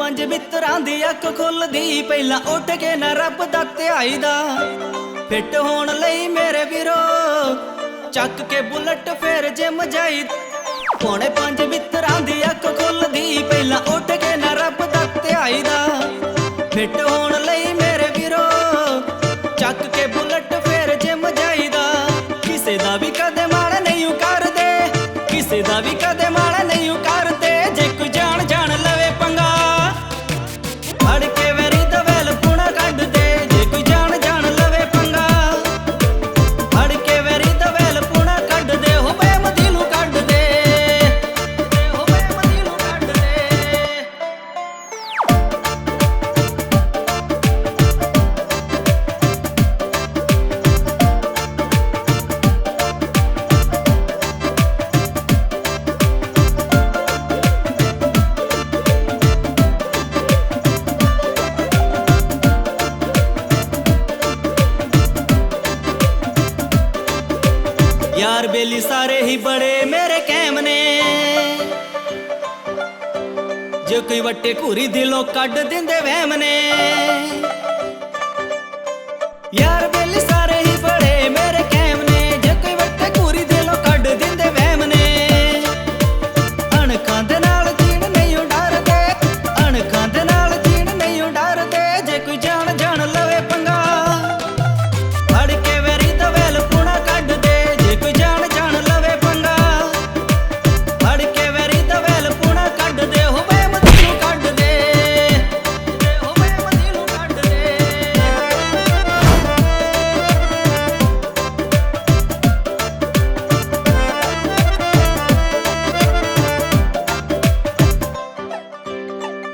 पंज मित्रां दी अख खुलदी पहला उठ के ना रब दा ध्याई दा। फिट होण लई मेरे वीरो चक के बुलट फिर जिम जाई। पौने पंज मित्रां दी अख खुलदी पहला उठ के ना रब दा ध्याई दा। फिट होण लई मेरे वीरो चक के बुलट फिर जिम जाई दा। किसे दा भी कदे माड़ा नहीं करदे, किसे दा भी कदे माड़ा नहीं करदे। जे कोई जान जान लवे पंगा फड़ के वेरी दा वैल पुणा कढ दे। जे कोई जान जान लवे पंगा फड़ के वेरी दा वैल पुणा कढ दे। हो बेम दिलू कढ दे, हो बेम दिलू कढ दे। यार बेली सारे ही बड़े मेरे कैम ने, जो कोई वट्टे घूरी दिलों कढ दिंदे वहम ने। यार बेली सारे ही बड़े मेरे कैम ने, जो कोई वट्टे घूरी दिलों कढ दिंदे वहम ने। अणखां दे नाल जीण नहीं डरदे, अणखां दे नाल जीण नहीं डरदे। जे कोई जान जान लवे पंगा फड़ के वेरी दा वैल पुणा कढ दे।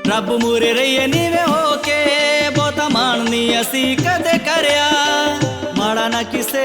रब मूरे रहिए नीवे होके बहुता मान नहीं असी कदे करया। माड़ा ना किसे